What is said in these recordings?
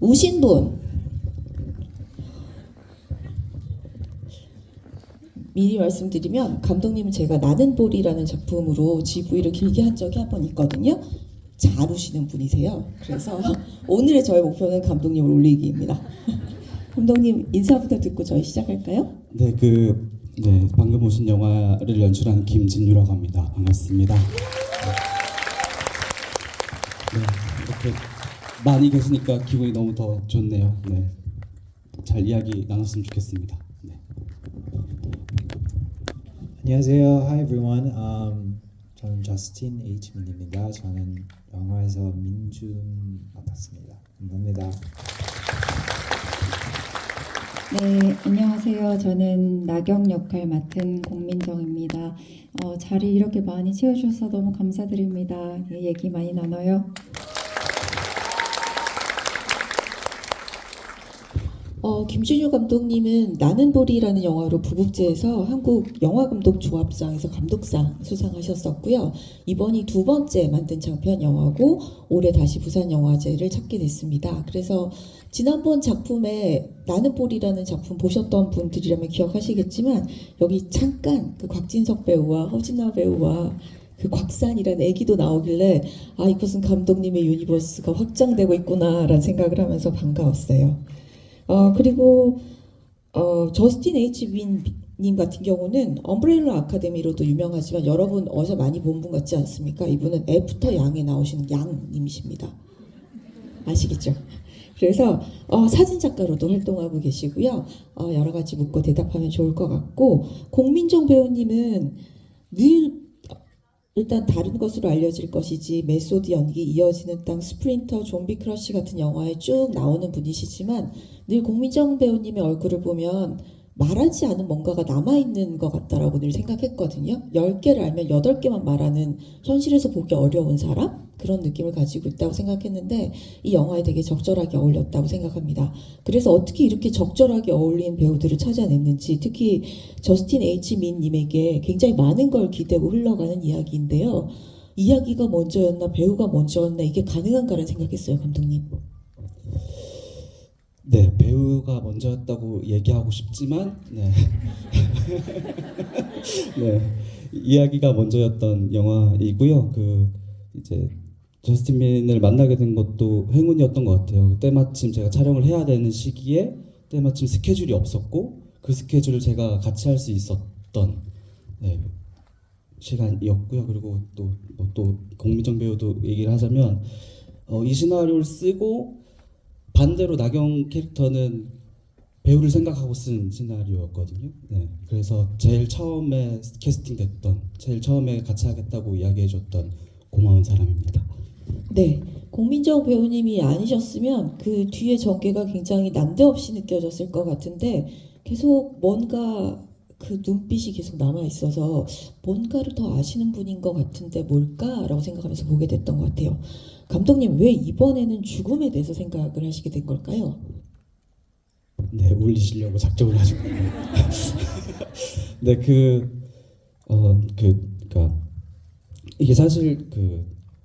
우신 분 미리 말씀드리면 감독님은 제가 나는 볼이라는 작품으로 GV를 길게 한 적이 한 번 있거든요. 잘 우시는 분이세요. 그래서 오늘의 저의 목표는 감독님을 올리기입니다. 감독님 인사부터 듣고 저희 시작할까요? 네, 방금 오신 영화를 연출한 김진유라고 합니다. 반갑습니다. 이렇게 많이 계시니까 기분이 너무 더 좋네요. 네, 잘 이야기 나눴으면 좋겠습니다. 네. 안녕하세요. Hi everyone. 저는 저스틴 H 민입니다. 저는 영화에서 민준 맡았습니다. 감사합니다. 네, 안녕하세요. 저는 나경 역할 맡은 공민정입니다. 자리 이렇게 많이 채워주셔서 너무 감사드립니다. 얘기 많이 나눠요. 김준유 감독님은 나는 볼이라는 영화로 부국제에서 한국 영화감독조합상에서 감독상 수상하셨었고요. 이번이 두 번째 만든 장편 영화고 올해 다시 부산영화제를 찾게 됐습니다. 그래서 지난번 작품에 나는 볼이라는 작품 보셨던 분들이라면 기억하시겠지만 여기 잠깐 그 곽진석 배우와 허진아 배우와 그 곽산이라는 애기도 나오길래 아, 이것은 감독님의 유니버스가 확장되고 있구나라는 생각을 하면서 반가웠어요. 그리고 저스틴 H 윈님 같은 경우는 엄브레일라 아카데미로도 유명하지만 여러분 어제 많이 본 분 같지 않습니까? 이분은 애프터 양에 나오시는 양님이십니다. 아시겠죠? 그래서 사진작가로도 활동하고 계시고요. 여러 가지 묻고 대답하면 좋을 것 같고 공민정 배우님은 늘 일단 다른 것으로 알려질 것이지 메소드 연기, 이어지는 땅, 스프린터, 좀비 크러쉬 같은 영화에 쭉 나오는 분이시지만 늘 공민정 배우님의 얼굴을 보면 말하지 않은 뭔가가 남아있는 것 같다라고 늘 생각했거든요. 10개를 알면 8개만 말하는 현실에서 보기 어려운 사람? 그런 느낌을 가지고 있다고 생각했는데 이 영화에 되게 적절하게 어울렸다고 생각합니다. 그래서 어떻게 이렇게 적절하게 어울리는 배우들을 찾아냈는지 특히 저스틴 H 민님에게 굉장히 많은 걸 기대고 흘러가는 이야기인데요. 이야기가 먼저였나 배우가 먼저였나 이게 가능한가를 생각했어요, 감독님. 네, 배우가 먼저였다고 얘기하고 싶지만, 네. 네, 이야기가 먼저였던 영화이고요. 이제 저스틴 민을 만나게 된 것도 행운이었던 것 같아요. 때마침 제가 촬영을 해야 되는 시기에 때마침 스케줄이 없었고 그 스케줄을 제가 같이 할 수 있었던 네, 시간이었고요. 그리고 또 공민정 배우도 얘기를 하자면 이 시나리오를 쓰고 반대로 나경 캐릭터는 배우를 생각하고 쓴 시나리오였거든요. 네, 그래서 제일 처음에 캐스팅됐던, 제일 처음에 같이 하겠다고 이야기해줬던 고마운 사람입니다. 네, 공민정 배우님이 아니셨으면 그 뒤에 전개가 굉장히 난데없이 느껴졌을 것 같은데 계속 뭔가 그 눈빛이 계속 남아 있어서 뭔가를 더 아시는 분인 것 같은데 뭘까라고 생각하면서 보게 됐던 것 같아요. 감독님 왜 이번에는 죽음에 대해서 생각을 하시게 된 걸까요? 네, 울리시려고 작정을 하시고. 네, 그러니까 이게 사실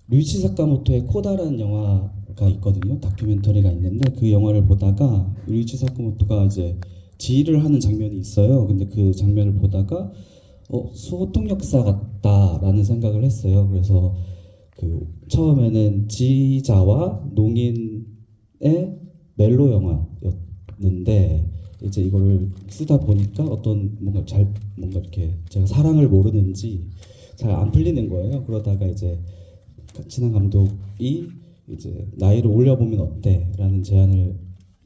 류이치 사카모토의 코다라는 영화가 있거든요. 다큐멘터리가 있는데 그 영화를 보다가 류이치 사카모토가 이제 지휘를 하는 장면이 있어요. 근데 그 장면을 보다가 수호통 역사 같다라는 생각을 했어요. 그래서 처음에는 지휘자와 농인의 멜로 영화였는데 이제 이거를 쓰다 보니까 뭔가 이렇게 제가 사랑을 모르는지 잘 안 풀리는 거예요. 그러다가 이제 친한 감독이 이제 나이를 올려보면 어때?라는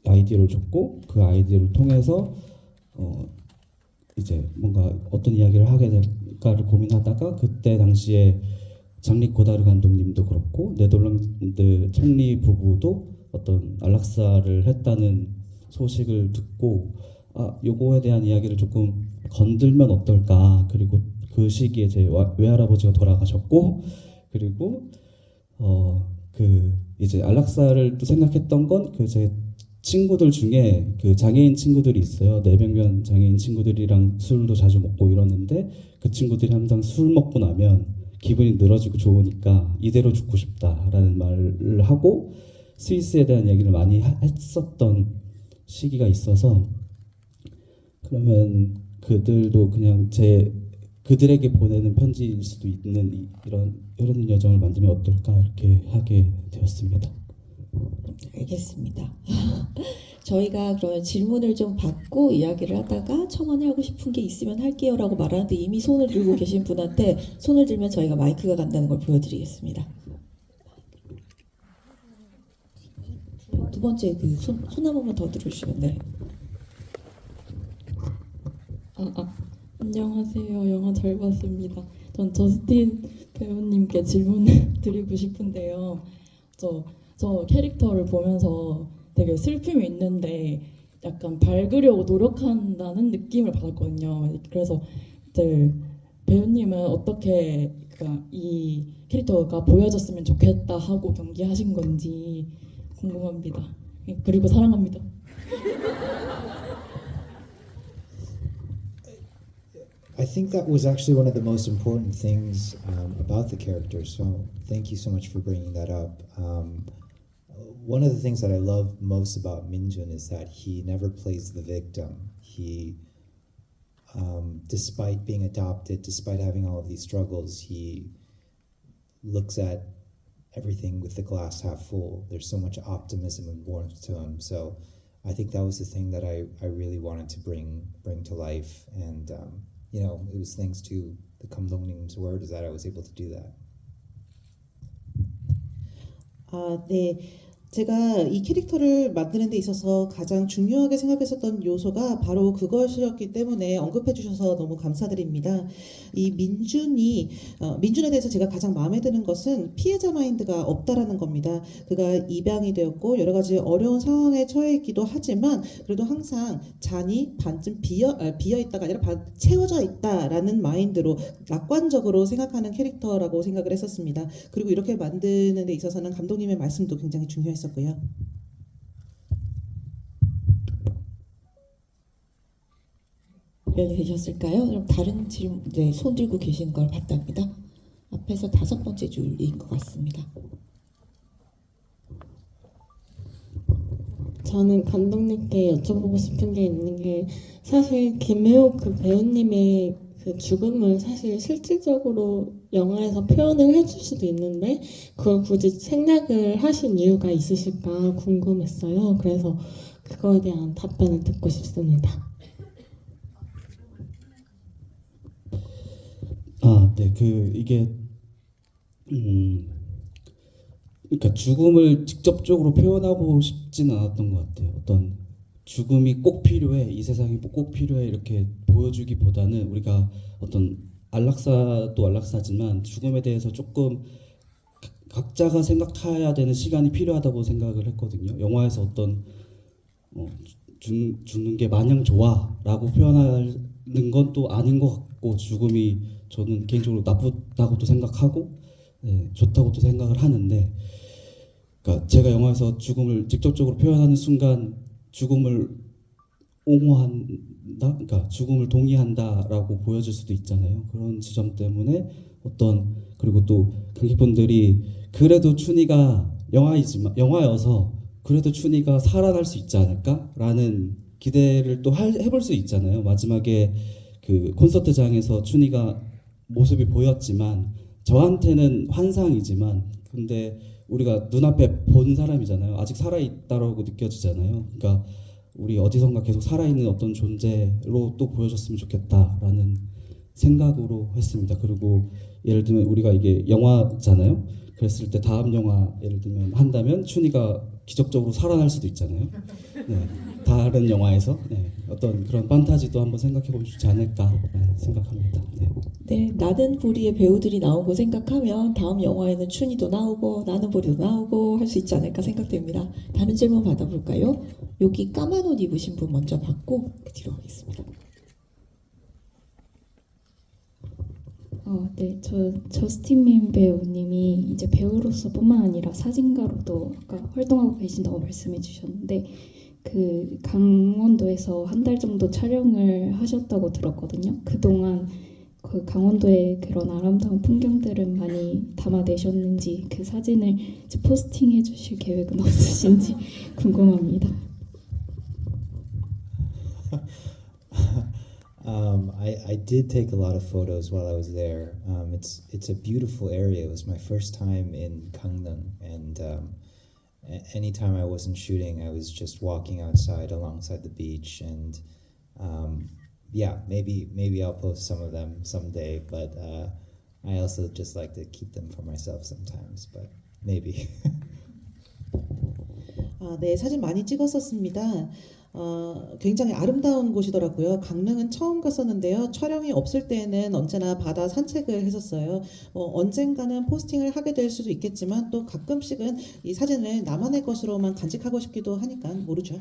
아이디어를 줬고 그 아이디어를 통해서 이제 뭔가 어떤 이야기를 하게 될까를 고민하다가 그때 당시에 장릭 고다르 감독님도 그렇고 네덜란드 총리 부부도 어떤 안락사를 했다는 소식을 듣고 요거에 대한 이야기를 조금 건들면 어떨까. 그리고 그 시기에 제 외할아버지가 돌아가셨고 그리고 이제 안락사를 또 생각했던 건 제 친구들 중에 장애인 친구들이 있어요. 내병면 장애인 친구들이랑 술도 자주 먹고 이러는데 그 친구들이 항상 술 먹고 나면 기분이 늘어지고 좋으니까 이대로 죽고 싶다라는 말을 하고 스위스에 대한 얘기를 많이 했었던 시기가 있어서 그러면 그들도 그냥 그들에게 보내는 편지일 수도 있는 이런 흐르는 여정을 만들면 어떨까 이렇게 하게 되었습니다. 알겠습니다. 저희가 그러면 질문을 좀 받고 이야기를 하다가 첨언하고 싶은 게 있으면 할게요라고 말하는데 이미 손을 들고 계신 분한테 손을 들면 저희가 마이크가 간다는 걸 보여드리겠습니다. 두 번째 그 손 한 번만 더 들어주시면 네. 안녕하세요. 영화 잘 봤습니다. 전 저스틴 배우님께 질문을 드리고 싶은데요. 저 캐릭터를 보면서 되게 슬픔이 있는데 약간 밝으려고 노력한다는 느낌을 받았거든요. 그래서 이제 배우님은 어떻게 그러니까 이 캐릭터가 보여졌으면 좋겠다 하고 경기하신 건지 궁금합니다. 그리고 사랑합니다. I think that was actually one of the most important things about the character. So thank you so much for bringing that up. One of the things that I love most about Minjun is that he never plays the victim. He, despite being adopted, despite having all of these struggles, he looks at everything with the glass half full. There's so much optimism and warmth to him. So I think that was the thing that I really wanted to bring to life. And you know, it was thanks to the 감독님's word that I was able to do that. 네. 제가 이 캐릭터를 만드는 데 있어서 가장 중요하게 생각했었던 요소가 바로 그것이었기 때문에 언급해 주셔서 너무 감사드립니다. 이 민준에 대해서 제가 가장 마음에 드는 것은 피해자 마인드가 없다라는 겁니다. 그가 입양이 되었고 여러 가지 어려운 상황에 처해 있기도 하지만 그래도 항상 잔이 반쯤 비어 있다가 아니라 채워져 있다라는 마인드로 낙관적으로 생각하는 캐릭터라고 생각을 했었습니다. 그리고 이렇게 만드는 데 있어서는 감독님의 말씀도 굉장히 중요했었고요. 되셨을까요? 그럼 다른 질문, 네, 손 들고 계신 걸 봤답니다. 앞에서 5번째 줄인 것 같습니다. 저는 감독님께 여쭤보고 싶은 게 있는 게 사실 김혜옥 그 배우님의 그 죽음을 사실 실질적으로 영화에서 표현을 해줄 수도 있는데 그걸 굳이 생략을 하신 이유가 있으실까 궁금했어요. 그래서 그거에 대한 답변을 듣고 싶습니다. 네, 이게 그러니까 죽음을 직접적으로 표현하고 싶지는 않았던 것 같아요. 어떤 죽음이 꼭 필요해, 이 세상이 꼭 필요해 이렇게 보여주기보다는 우리가 어떤 안락사도 안락사지만 죽음에 대해서 조금 각자가 생각해야 되는 시간이 필요하다고 생각을 했거든요. 영화에서 어떤 죽는 게 마냥 좋아라고 표현하는 건 또 아닌 것 같고 죽음이 저는 개인적으로 나쁘다고도 생각하고 좋다고도 생각을 하는데 그러니까 제가 영화에서 죽음을 직접적으로 표현하는 순간 죽음을 옹호한다, 그러니까 죽음을 동의한다라고 보여질 수도 있잖아요. 그런 지점 때문에 그리고 또 관객분들이 그래도 춘희가 영화여서 그래도 춘희가 살아날 수 있지 않을까라는 기대를 또 해볼 수 있잖아요. 마지막에 그 콘서트장에서 춘희가 모습이 보였지만 저한테는 환상이지만 근데 우리가 눈앞에 본 사람이잖아요. 아직 살아있다라고 느껴지잖아요. 그러니까 우리 어디선가 계속 살아있는 어떤 존재로 또 보여줬으면 좋겠다라는 생각으로 했습니다. 그리고 예를 들면 우리가 이게 영화잖아요. 그랬을 때 다음 영화 예를 들면 한다면 춘희가 기적적으로 살아날 수도 있잖아요. 네, 다른 영화에서 어떤 그런 판타지도 한번 생각해보면 좋지 않을까 생각합니다. 네, 나는 보리의 배우들이 나온 거 생각하면 다음 영화에는 춘희도 나오고 나는 보리도 나오고 할 수 있지 않을까 생각됩니다. 다른 질문 받아볼까요? 여기 까만 옷 입으신 분 먼저 받고 그 뒤로 가겠습니다. 네, 저스틴 민 배우님이 이제 배우로서뿐만 아니라 사진가로도 아까 활동하고 계신다고 말씀해 주셨는데 그 강원도에서 한 달 정도 촬영을 하셨다고 들었거든요. 그동안 그 강원도의 그런 아름다운 풍경들은 많이 담아내셨는지 그 사진을 이제 포스팅해 주실 계획은 없으신지 궁금합니다. I did take a lot of photos while I was there. It's a beautiful area. It was my first time in Gangneung, and anytime I wasn't shooting, I was just walking outside alongside the beach. And yeah, maybe I'll post some of them someday. But I also just like to keep them for myself sometimes. But maybe. 네, 사진 많이 찍었었습니다. 굉장히 아름다운 곳이더라고요. 강릉은 처음 갔었는데요. 촬영이 없을 때는 언제나 바다 산책을 했었어요. 언젠가는 포스팅을 하게 될 수도 있겠지만 또 가끔씩은 이 사진을 나만의 것으로만 간직하고 싶기도 하니까 모르죠.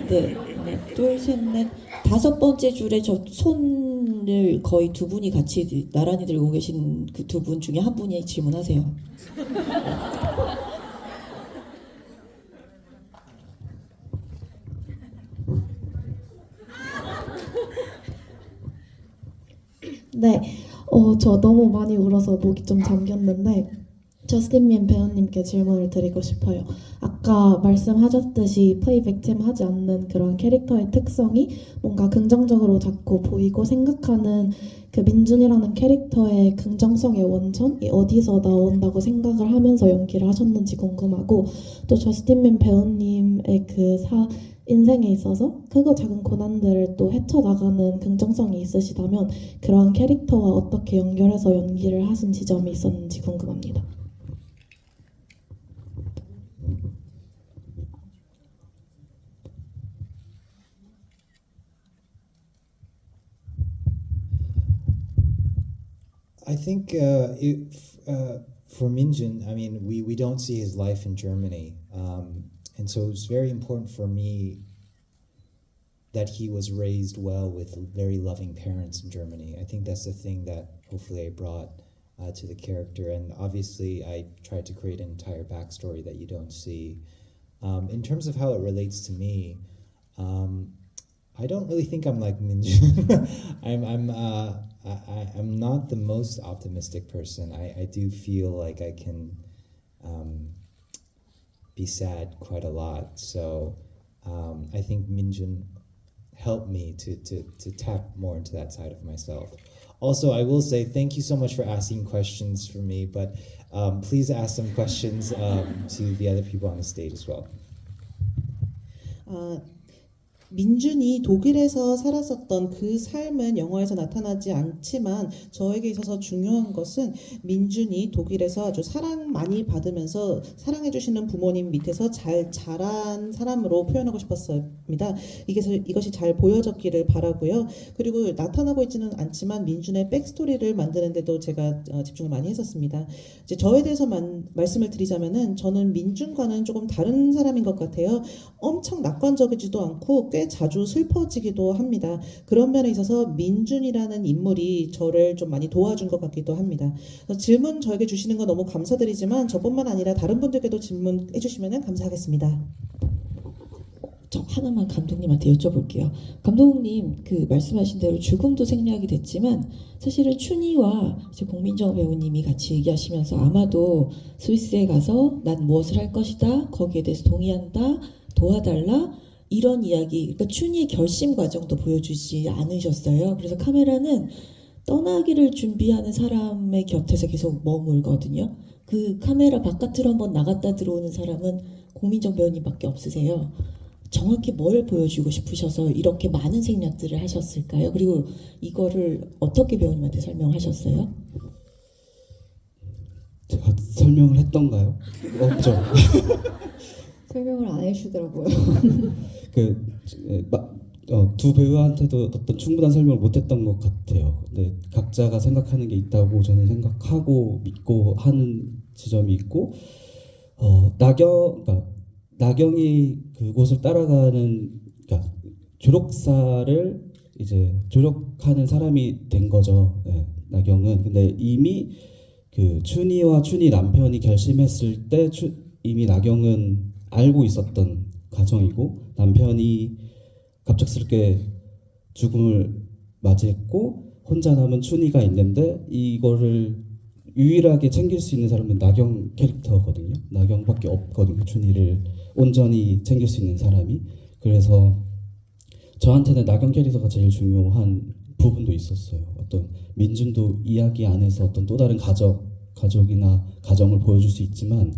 네, 하나, 둘, 셋, 넷, 다섯 번째 줄에 저 손을 거의 두 분이 같이 나란히 들고 계신 그 두 분 중에 한 분이 질문하세요. 네, 저 너무 많이 울어서 목이 좀 잠겼는데 저스틴 민 배우님께 질문을 드리고 싶어요. 아까 말씀하셨듯이 플레이 빅팀 하지 않는 그런 캐릭터의 특성이 뭔가 긍정적으로 자꾸 보이고 생각하는 그 민준이라는 캐릭터의 긍정성의 원천이 어디서 나온다고 생각을 하면서 연기를 하셨는지 궁금하고 또 저스틴 민 배우님의 인생에 있어서 크고 작은 고난들을 또 헤쳐나가는 긍정성이 있으시다면 그러한 캐릭터와 어떻게 연결해서 연기를 하신 지점이 있었는지 궁금합니다. I think for Minjun, I mean, we don't see his life in Germany, and so it's very important for me that he was raised well with very loving parents in Germany. I think that's the thing that hopefully I brought to the character, and obviously I tried to create an entire backstory that you don't see. In terms of how it relates to me, I don't really think I'm like Minjun. I'm not the most optimistic person. I do feel like I can be sad quite a lot. So I think Minjun helped me to tap more into that side of myself. Also, I will say thank you so much for asking questions for me, but please ask some questions to the other people on the stage as well. 민준이 독일에서 살았었던 그 삶은 영화에서 나타나지 않지만 저에게 있어서 중요한 것은 민준이 독일에서 아주 사랑 많이 받으면서 사랑해주시는 부모님 밑에서 잘 자란 사람으로 표현하고 싶었습니다. 이것이 잘 보여졌기를 바라고요. 그리고 나타나고 있지는 않지만 민준의 백스토리를 만드는데도 제가 집중을 많이 했었습니다. 이제 저에 대해서 말씀을 드리자면은 저는 민준과는 조금 다른 사람인 것 같아요. 엄청 낙관적이지도 않고 꽤 자주 슬퍼지기도 합니다. 그런 면에 있어서 민준이라는 인물이 저를 좀 많이 도와준 것 같기도 합니다. 질문 저에게 주시는 거 너무 감사드리지만 저뿐만 아니라 다른 분들께도 질문해 주시면 감사하겠습니다. 저 하나만 감독님한테 여쭤볼게요. 감독님 그 말씀하신 대로 죽음도 생략이 됐지만 사실은 춘희와 이제 공민정 배우님이 같이 얘기하시면서 아마도 스위스에 가서 난 무엇을 할 것이다 거기에 대해서 동의한다 도와달라 이런 이야기, 그러니까 춘희의 결심 과정도 보여주지 않으셨어요. 그래서 카메라는 떠나기를 준비하는 사람의 곁에서 계속 머물거든요. 그 카메라 바깥으로 한번 나갔다 들어오는 사람은 공민정 배우님밖에 없으세요. 정확히 뭘 보여주고 싶으셔서 이렇게 많은 생략들을 하셨을까요? 그리고 이거를 어떻게 배우님한테 설명하셨어요? 제가 설명을 했던가요? 없죠. 설명을 안 해주더라고요. 두 배우한테도 어떤 충분한 설명을 못했던 것 같아요. 근데 각자가 생각하는 게 있다고 저는 생각하고 믿고 하는 지점이 있고, 나경이 그곳을 따라가는, 그러니까 졸업사를 이제 졸업하는 사람이 된 거죠. 네, 나경은. 근데 이미 그 춘희와 춘희 남편이 결심했을 때 이미 나경은 알고 있었던 가정이고 남편이 갑작스럽게 죽음을 맞이했고 혼자 남은 춘희가 있는데 이거를 유일하게 챙길 수 있는 사람은 나경 캐릭터거든요. 나경밖에 없거든요. 춘희를 온전히 챙길 수 있는 사람이. 그래서 저한테는 나경 캐릭터가 제일 중요한 부분도 있었어요. 어떤 민준도 이야기 안에서 어떤 또 다른 가족이나 가정을 보여줄 수 있지만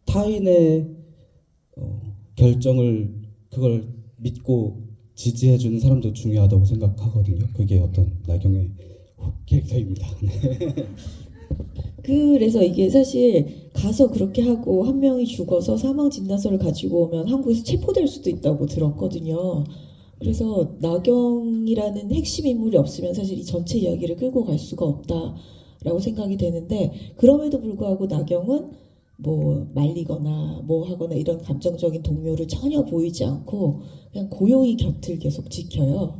타인의 결정을 그걸 믿고 지지해주는 사람도 중요하다고 생각하거든요. 그게 어떤 나경의 캐릭터입니다. 그래서 이게 사실 가서 그렇게 하고 한 명이 죽어서 사망 진단서를 가지고 오면 한국에서 체포될 수도 있다고 들었거든요. 그래서 나경이라는 핵심 인물이 없으면 사실 이 전체 이야기를 끌고 갈 수가 없다라고 생각이 되는데 그럼에도 불구하고 나경은 뭐 말리거나 뭐 하거나 이런 감정적인 동요를 전혀 보이지 않고 그냥 고요히 곁을 계속 지켜요.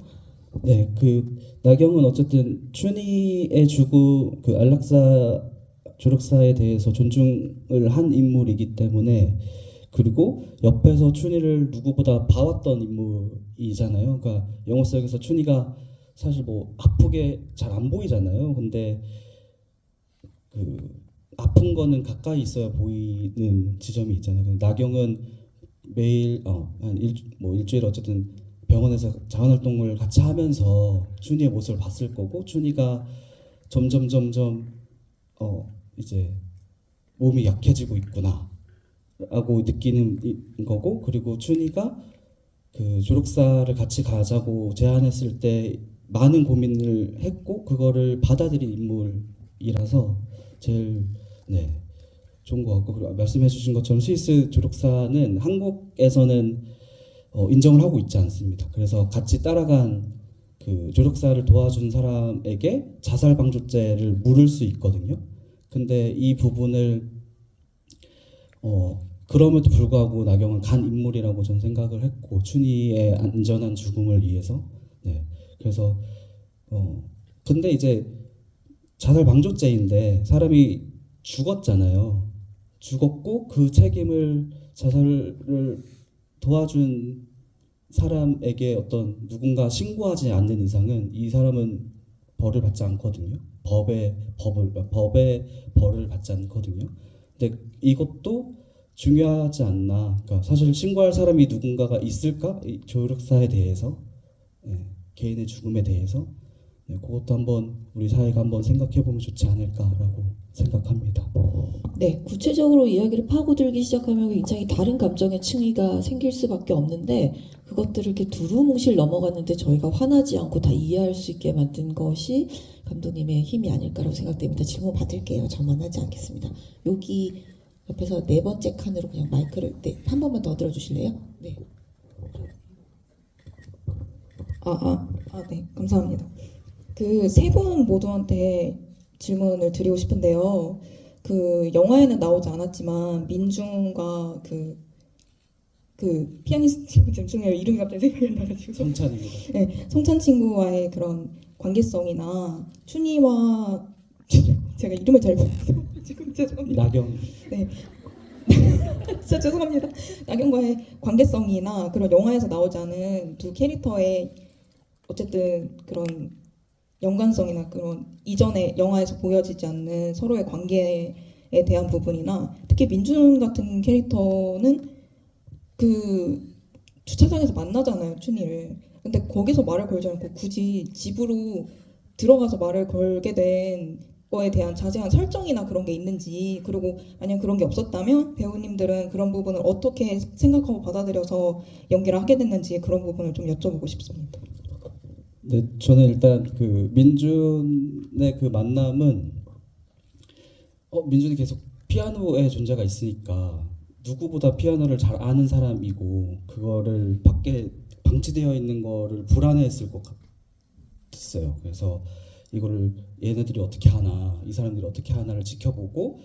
네, 그 나경은 어쨌든 춘희의 죽음, 그 안락사 조력사에 대해서 존중을 한 인물이기 때문에 그리고 옆에서 춘희를 누구보다 봐왔던 인물이잖아요. 그러니까 영화 속에서 춘희가 사실 뭐 아프게 잘 안 보이잖아요. 근데 그 아픈 거는 가까이 있어야 보이는 지점이 있잖아요. 나경은 매일 뭐 일주일 어쨌든 병원에서 자원활동을 같이 하면서 춘희의 모습을 봤을 거고 춘희가 점점 이제 몸이 약해지고 있구나 라고 느끼는 거고 그리고 춘희가 그 조력사를 같이 가자고 제안했을 때 많은 고민을 했고 그거를 받아들인 인물이라서 제일 좋은 것 같고 그리고 말씀해 주신 것처럼 스위스 조력사는 한국에서는 인정을 하고 있지 않습니다. 그래서 같이 따라간 그 조력사를 도와준 사람에게 자살 방조죄를 물을 수 있거든요. 근데 이 부분을 그럼에도 불구하고 나경은 간 인물이라고 저는 생각을 했고 춘희의 안전한 죽음을 위해서 그래서 근데 이제 자살 방조죄인데 사람이 죽었잖아요. 죽었고 그 책임을 자살을 도와준 사람에게 어떤 누군가 신고하지 않는 이상은 이 사람은 벌을 받지 않거든요. 법의 벌을 받지 않거든요. 근데 이것도 중요하지 않나. 그러니까 사실 신고할 사람이 누군가가 있을까? 이 조력사에 대해서 개인의 죽음에 대해서 그것도 한번 우리 사회가 한번 생각해 보면 좋지 않을까라고 생각합니다. 네, 구체적으로 이야기를 파고들기 시작하면 굉장히 다른 감정의 층위가 생길 수밖에 없는데 그것들을 이렇게 두루뭉실 넘어갔는데 저희가 화나지 않고 다 이해할 수 있게 만든 것이 감독님의 힘이 아닐까라고 생각됩니다. 질문 받을게요. 저만 하지 않겠습니다. 여기 옆에서 네 번째 칸으로 그냥 마이크를 한 번만 더 들어주실래요? 네. 네, 감사합니다. 그 세 분 모두한테 질문을 드리고 싶은데요. 그 영화에는 나오지 않았지만 민중과 그 피아니스트 중에 이름이 갑자기 생각이 안 나가지고 성찬입니다. 네, 성찬 친구와의 그런 관계성이나 춘희와 제가 이름을 잘 모르겠어요. 지금 죄송합니다. 나경 네. 진짜 죄송합니다. 나경과의 관계성이나 그런 영화에서 나오지 않은 두 캐릭터의 어쨌든 그런 연관성이나 그런 이전에 영화에서 보여지지 않는 서로의 관계에 대한 부분이나 특히 민준 같은 캐릭터는 그 주차장에서 만나잖아요, 춘희를. 근데 거기서 말을 걸지 않고 굳이 집으로 들어가서 말을 걸게 된 거에 대한 자세한 설정이나 그런 게 있는지, 그리고 만약 그런 게 없었다면 배우님들은 그런 부분을 어떻게 생각하고 받아들여서 연기를 하게 됐는지 그런 부분을 좀 여쭤보고 싶습니다. 네, 저는 일단 그 민준의 그 만남은 민준이 계속 피아노의 존재가 있으니까 누구보다 피아노를 잘 아는 사람이고 그거를 밖에 방치되어 있는 거를 불안해했을 것 같았어요. 그래서 이거를 얘네들이 어떻게 하나, 이 사람들이 어떻게 하나를 지켜보고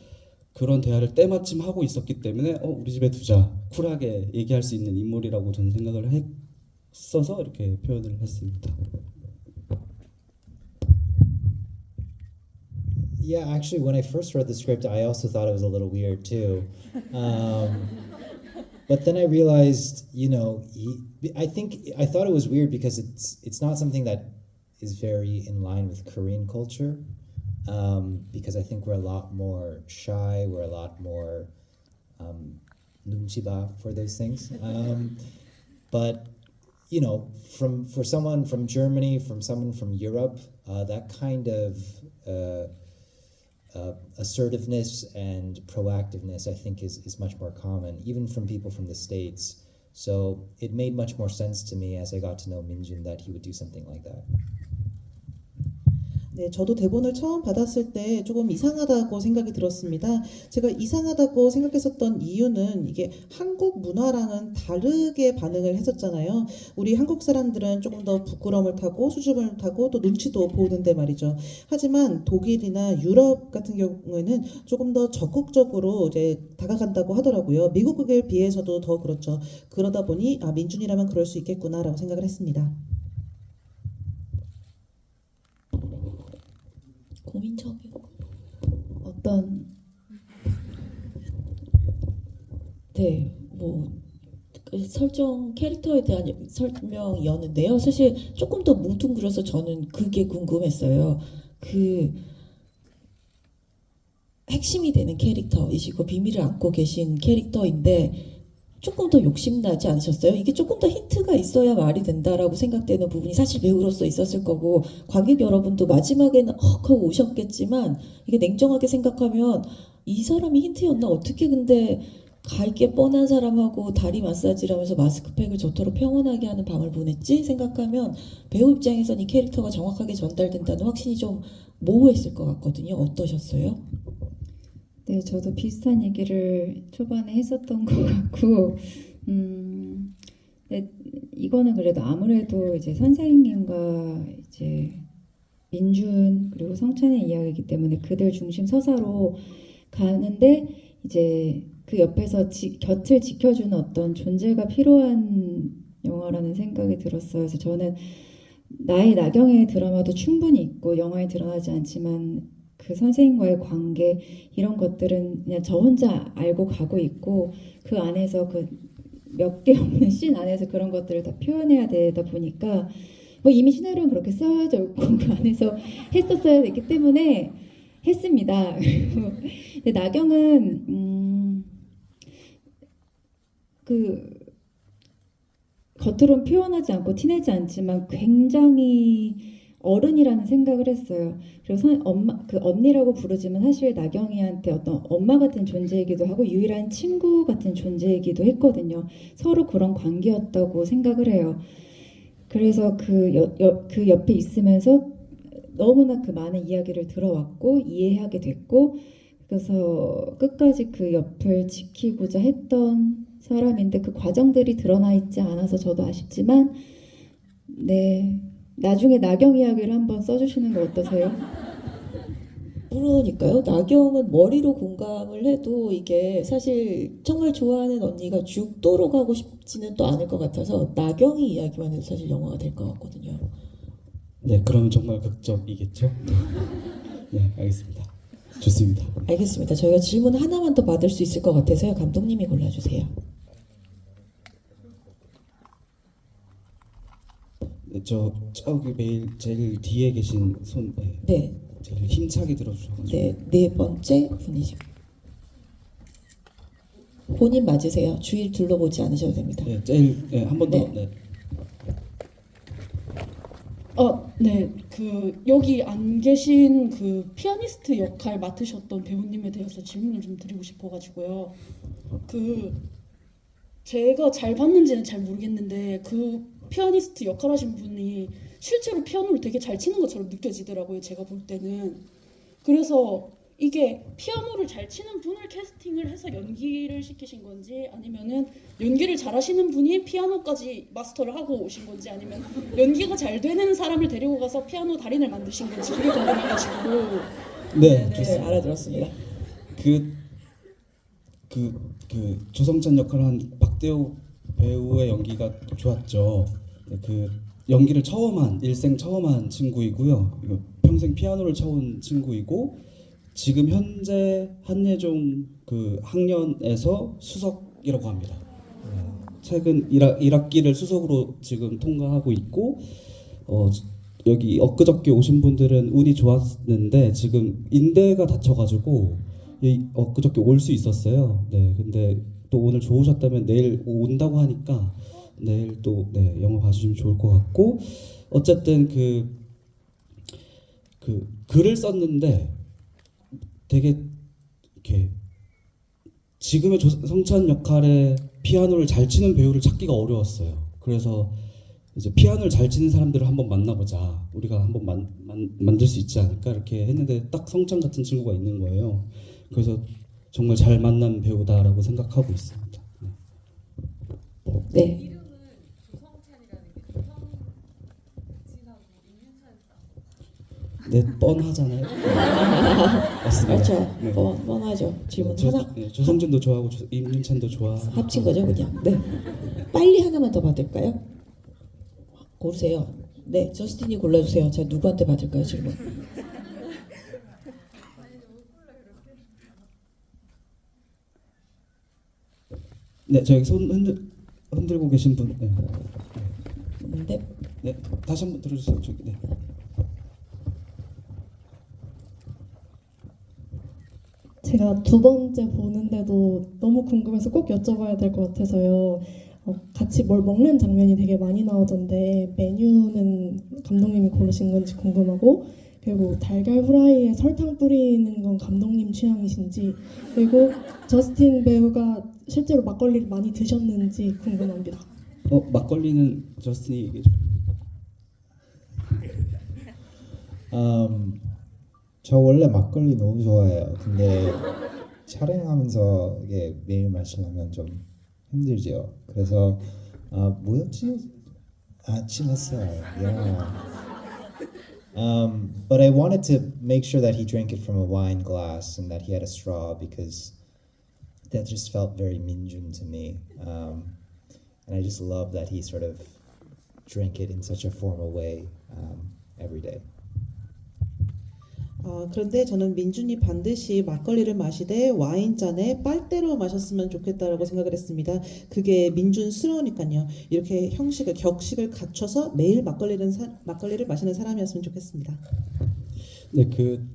그런 대화를 때마침 하고 있었기 때문에 우리 집에 두자, 쿨하게 얘기할 수 있는 인물이라고 저는 생각을 했어서 이렇게 표현을 했습니다. Yeah, actually, when I first read the script, I also thought it was a little weird too. but then I realized, you know, I thought it was weird because it's not something that is very in line with Korean culture, because I think we're a lot more shy, we're a lot more 눈치봐 for those things. But you know, for someone from Germany, from someone from Europe, that kind of assertiveness and proactiveness, I think, is much more common, even from people from the States. So it made much more sense to me as I got to know Minjun that he would do something like that. 네, 저도 대본을 처음 받았을 때 조금 이상하다고 생각이 들었습니다. 제가 이상하다고 생각했었던 이유는 이게 한국 문화랑은 다르게 반응을 했었잖아요. 우리 한국 사람들은 조금 더 부끄러움을 타고 수줍음을 타고 또 눈치도 보는데 말이죠. 하지만 독일이나 유럽 같은 경우에는 조금 더 적극적으로 이제 다가간다고 하더라고요. 미국에 비해서도 더 그렇죠. 그러다 보니 민준이라면 그럴 수 있겠구나라고 생각을 했습니다. 고민정이 어떤 네, 그 설정 캐릭터에 대한 설명이었는데요. 사실 조금 더 뭉뚱그려서 저는 그게 궁금했어요. 그 핵심이 되는 캐릭터이시고 비밀을 안고 계신 캐릭터인데 조금 더 욕심나지 않으셨어요? 이게 조금 더 힌트가 있어야 말이 된다라고 생각되는 부분이 사실 배우로서 있었을 거고 관객 여러분도 마지막에는 하고 오셨겠지만 이게 냉정하게 생각하면 이 사람이 힌트였나? 어떻게 근데 갈게 뻔한 사람하고 다리 마사지를 하면서 마스크팩을 저토록 평온하게 하는 밤을 보냈지? 생각하면 배우 입장에서는 이 캐릭터가 정확하게 전달된다는 확신이 좀 모호했을 것 같거든요. 어떠셨어요? 네, 저도 비슷한 얘기를 초반에 했었던 것 같고, 네, 이거는 그래도 아무래도 이제 선생님과 이제 민준 그리고 성찬의 이야기이기 때문에 그들 중심 서사로 가는데 이제 그 옆에서 곁을 지켜주는 어떤 존재가 필요한 영화라는 생각이 들었어요. 그래서 저는 나의 나경의 드라마도 충분히 있고 영화에 드러나지 않지만 그 선생님과의 관계 이런 것들은 그냥 저 혼자 알고 가고 있고 그 안에서 그 몇 개 없는 씬 안에서 그런 것들을 다 표현해야 되다 보니까 뭐 이미 시나리오는 그렇게 써져 있고 그 안에서 했었어야 됐기 때문에 했습니다. 근데 나경은 그 겉으로는 표현하지 않고 티내지 않지만 굉장히 어른이라는 생각을 했어요. 그리고 그 언니라고 부르지만 사실 나경이한테 어떤 엄마 같은 존재이기도 하고 유일한 친구 같은 존재이기도 했거든요. 서로 그런 관계였다고 생각을 해요. 그래서 그 옆에 있으면서 너무나 그 많은 이야기를 들어왔고 이해하게 됐고 그래서 끝까지 그 옆을 지키고자 했던 사람인데 그 과정들이 드러나 있지 않아서 저도 아쉽지만 네. 나중에 나경 이야기를 한번 써주시는 거 어떠세요? 그러니까요. 나경은 머리로 공감을 해도 이게 사실 정말 좋아하는 언니가 죽도록 하고 싶지는 또 않을 것 같아서 나경이 이야기만 해도 사실 영화가 될 것 같거든요. 네, 그러면 정말 극적이겠죠? 네, 알겠습니다. 좋습니다. 알겠습니다. 저희가 질문 하나만 더 받을 수 있을 것 같아서요. 감독님이 골라주세요. 네, 저기 제일 뒤에 계신 네. 제일 힘차게 들어주셔가지고. 네 번째 분이시고 본인 맞으세요. 주위를 둘러보지 않으셔도 됩니다. 네, 제일 한 번 더. 네. 네. 여기 안 계신 그 피아니스트 역할 맡으셨던 배우님에 대해서 질문을 좀 드리고 싶어가지고요. 제가 잘 봤는지는 잘 모르겠는데 그 피아니스트 역할 하신 분이 실제로 피아노를 되게 잘 치는 것처럼 느껴지더라고요. 제가 볼 때는. 그래서 이게 피아노를 잘 치는 분을 캐스팅을 해서 연기를 시키신 건지 아니면은 연기를 잘하시는 분이 피아노까지 마스터를 하고 오신 건지 아니면 연기가 잘 되는 사람을 데리고 가서 피아노 달인을 만드신 건지 그게 궁금해가지고. 네, 네, 알아들었습니다. 조성찬 역할을 한 박대호 배우의 연기가 좋았죠. 그 연기를 일생 처음 한 친구이고요. 평생 피아노를 쳐온 친구이고 지금 현재 한예종 그 학년에서 수석이라고 합니다. 최근 1학기를 수석으로 지금 통과하고 있고 여기 엊그저께 오신 분들은 운이 좋았는데 지금 인대가 다쳐가지고 엊그저께 올 수 있었어요. 네, 근데 또 오늘 좋으셨다면 내일 온다고 하니까 내일 또 네, 영화 봐주시면 좋을 것 같고 어쨌든 그 글을 썼는데 되게 이렇게 지금의 성찬 역할에 피아노를 잘 치는 배우를 찾기가 어려웠어요. 그래서 이제 피아노를 잘 치는 사람들을 한번 만나보자. 우리가 한번 만들 수 있지 않을까 이렇게 했는데 딱 성찬 같은 친구가 있는 거예요. 그래서 정말 잘 만난 배우다라고 생각하고 있습니다. 네. 네, 뻔하잖아요. 맞습니다. 그렇죠. 네. 뻔하죠. 질문 하나 조성진도 좋아하고 임윤찬도 좋아. 합친 거죠, 그냥. 네. 빨리 하나만 더 받을까요? 고르세요. 네, 저스틴이 골라주세요. 자, 누구한테 받을까요, 질문? 네, 저기 손 흔들고 계신 분. 네. 네. 네, 다시 한번 들어주세요. 저기. 네. 제가 두 번째 보는데도 너무 궁금해서 꼭 여쭤봐야 될 것 같아서요. 같이 뭘 먹는 장면이 되게 많이 나오던데 메뉴는 감독님이 고르신 건지 궁금하고, 그리고 달걀 후라이에 설탕 뿌리는 건 감독님 취향이신지, 그리고 저스틴 배우가 실제로 막걸리를 많이 드셨는지 궁금합니다. 막걸리는 저스틴이 얘기해 줘. 저 원래 막걸리 너무 좋아해요. 근데 촬영하면서 이게 매일 마시려면 좀 힘들죠. 그래서 뭐였지? 치마살. Yeah. But I wanted to make sure that he drank it from a wine glass and that he had a straw because that just felt very Minjun to me. And I just love that he sort of drank it in such a formal way every day. 그런데 저는 민준이 반드시 막걸리를 마시되 와인잔에 빨대로 마셨으면 좋겠다라고 생각을 했습니다. 그게 민준스러우니까요. 이렇게 격식을 갖춰서 매일 막걸리를 마시는 사람이었으면 좋겠습니다. 네, 그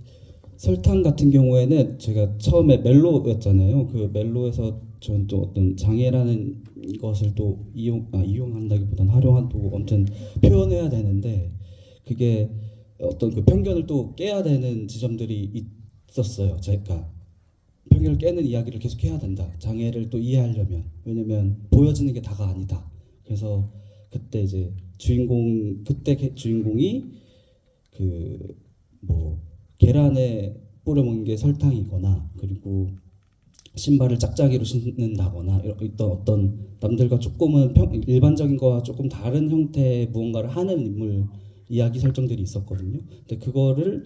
설탕 같은 경우에는 제가 처음에 멜로였잖아요. 그 멜로에서 저는 또 어떤 장애라는 것을 또 이용한다기보다는 활용한다고 아무튼 표현해야 되는데 그게 어떤 그 편견을 또 깨야 되는 지점들이 있었어요. 제가 편견을 깨는 이야기를 계속 해야 된다. 장애를 또 이해하려면 왜냐면 보여지는 게 다가 아니다. 그래서 그때 이제 주인공이 그 뭐 계란에 뿌려 먹는 게 설탕이거나 그리고 신발을 짝짝이로 신는다거나 어떤 남들과 조금은 일반적인 거와 조금 다른 형태의 무언가를 하는 인물 이야기 설정들이 있었거든요. 근데 그거를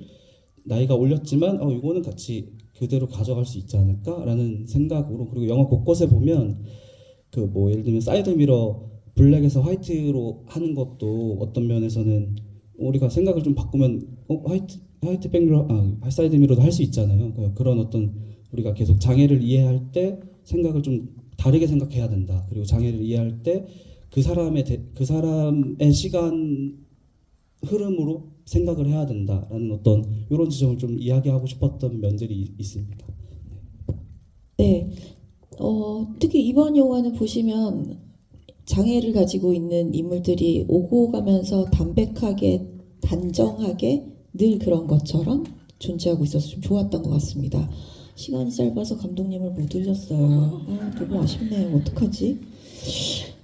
나이가 올렸지만 이거는 같이 그대로 가져갈 수 있지 않을까라는 생각으로 그리고 영화 곳곳에 보면 그 뭐 예를 들면 사이드 미러 블랙에서 화이트로 하는 것도 어떤 면에서는 우리가 생각을 좀 바꾸면 화이트 백미러 사이드 미러도 할 수 있잖아요. 그런 어떤 우리가 계속 장애를 이해할 때 생각을 좀 다르게 생각해야 된다. 그리고 장애를 이해할 때 그 사람의 시간 흐름으로 생각을 해야 된다라는 어떤 이런 지점을 좀 이야기하고 싶었던 면들이 있습니다. 네. 특히 이번 영화는 보시면 장애를 가지고 있는 인물들이 오고 가면서 담백하게 단정하게 늘 그런 것처럼 존재하고 있어서 좀 좋았던 것 같습니다. 시간이 짧아서 감독님을 못 들렸어요. 너무 아쉽네요. 어떡하지?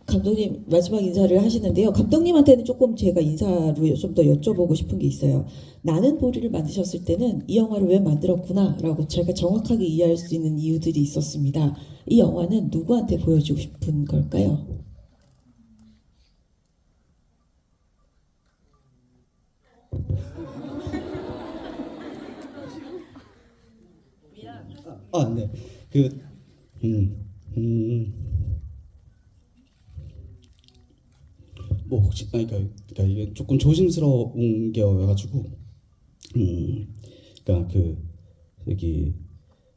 감독님 마지막 인사를 하시는데요. 감독님한테는 조금 제가 인사로 좀 더 여쭤보고 싶은 게 있어요. 나는 보리를 만드셨을 때는 이 영화를 왜 만들었구나 라고 제가 정확하게 이해할 수 있는 이유들이 있었습니다. 이 영화는 누구한테 보여주고 싶은 걸까요? 네. 뭐 혹시 그러니까 이게 조금 조심스러운 게 와가지고 그러니까 그 여기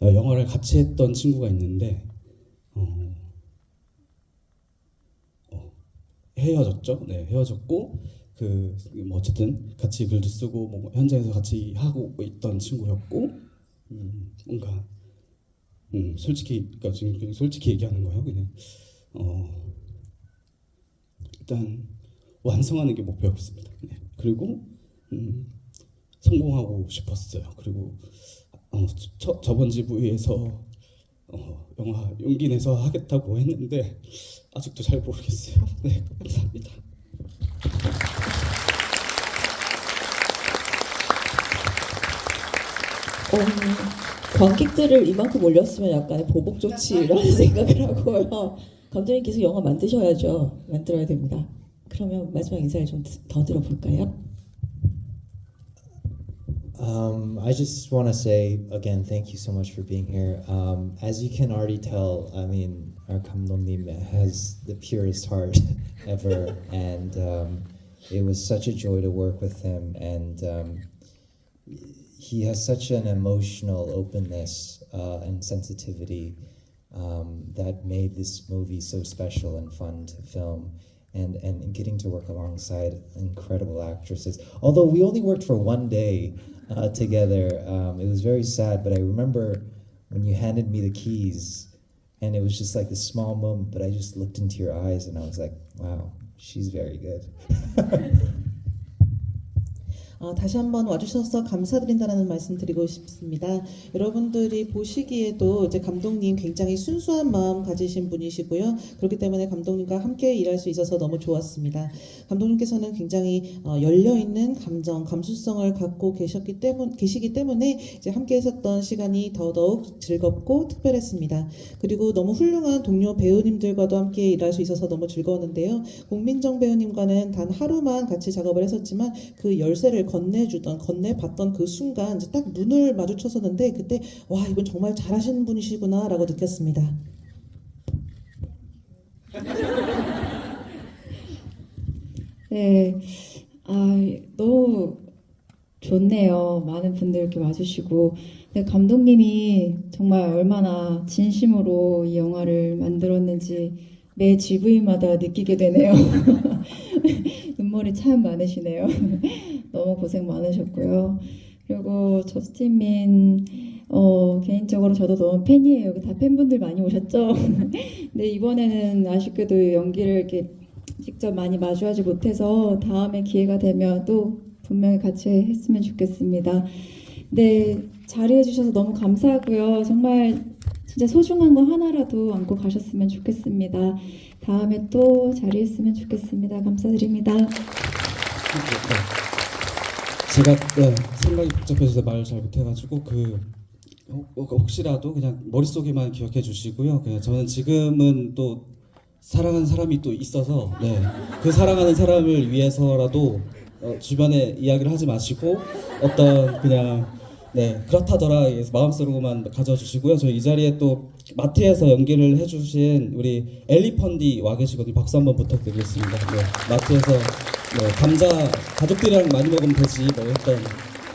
영화를 같이 했던 친구가 있는데 헤어졌죠. 네, 헤어졌고 뭐 어쨌든 같이 글도 쓰고 뭐 현장에서 같이 하고 있던 친구였고 뭔가 솔직히 그러니까 지금 그냥 솔직히 얘기하는 거예요. 그냥 일단 완성하는 게 목표였습니다. 네. 그리고 성공하고 싶었어요. 그리고 저번 지부에서 영화 용기 내서 하겠다고 했는데 아직도 잘 모르겠어요. 네, 감사합니다. 관객들을 이만큼 올렸으면 약간의 보복 조치라는 생각을 하고요. 감독님께서 영화 만드셔야죠. 만들어야 됩니다. 그러면 마지막 인사를 좀 더 들어볼까요? I just want to say again, thank you so much for being here. As you can already tell, I mean, our 감독님 has the purest heart ever, and it was such a joy to work with him. And he has such an emotional openness and sensitivity that made this movie so special and fun to film. And getting to work alongside incredible actresses. Although we only worked for one day together, it was very sad, but I remember when you handed me the keys, and it was just like this small moment, but I just looked into your eyes and I was like, wow, she's very good. 다시 한번 와주셔서 감사드린다는 말씀 드리고 싶습니다. 여러분들이 보시기에도 이제 감독님 굉장히 순수한 마음 가지신 분이시고요. 그렇기 때문에 감독님과 함께 일할 수 있어서 너무 좋았습니다. 감독님께서는 굉장히 열려있는 감정, 감수성을 갖고 계시기 때문에 이제 함께 했었던 시간이 더더욱 즐겁고 특별했습니다. 그리고 너무 훌륭한 동료 배우님들과도 함께 일할 수 있어서 너무 즐거웠는데요. 공민정 배우님과는 단 하루만 같이 작업을 했었지만 그 열쇠를 건네봤던 그 순간 이제 딱 눈을 마주쳤었는데 그때 와 이분 정말 잘하시는 분이시구나라고 느꼈습니다. 네, 너무 좋네요. 많은 분들 이렇게 와주시고, 근데 감독님이 정말 얼마나 진심으로 이 영화를 만들었는지 매 GV마다 느끼게 되네요. 눈물이 참 많으시네요. 너무 고생 많으셨고요. 그리고 저스틴민 개인적으로 저도 너무 팬이에요. 여기 다 팬분들 많이 오셨죠? 근데 이번에는 아쉽게도 연기를 이렇게 직접 많이 마주하지 못해서 다음에 기회가 되면 또 분명히 같이 했으면 좋겠습니다. 네, 자리해 주셔서 너무 감사하고요. 정말 진짜 소중한 거 하나라도 안고 가셨으면 좋겠습니다. 다음에 또 자리했으면 좋겠습니다. 감사드립니다. 제가 생각이 복잡해서 말을 잘 못해가지고 혹시라도 그냥 머릿속에만 기억해 주시고요. 그냥 저는 지금은 또 사랑하는 사람이 또 있어서 그 사랑하는 사람을 위해서라도 주변에 이야기를 하지 마시고 어떤 그냥 그렇다더라 마음속으로만 가져주시고요. 저희 이 자리에 또 마트에서 연기를 해주신 우리 엘리 펀디 와 계시거든요. 박수 한번 부탁드리겠습니다. 마트에서 감자 가족들이랑 많이 먹으면 되지 뭐 했던,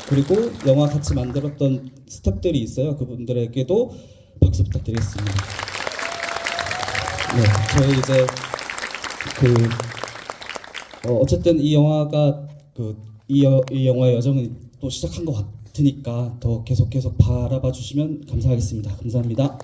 그리고 영화 같이 만들었던 스태프들이 있어요. 그분들에게도 박수 부탁드리겠습니다. 저희 이제 어쨌든 이 영화가 이 영화의 여정은 또 시작한 것 같으니까 더 계속 바라봐 주시면 감사하겠습니다. 감사합니다.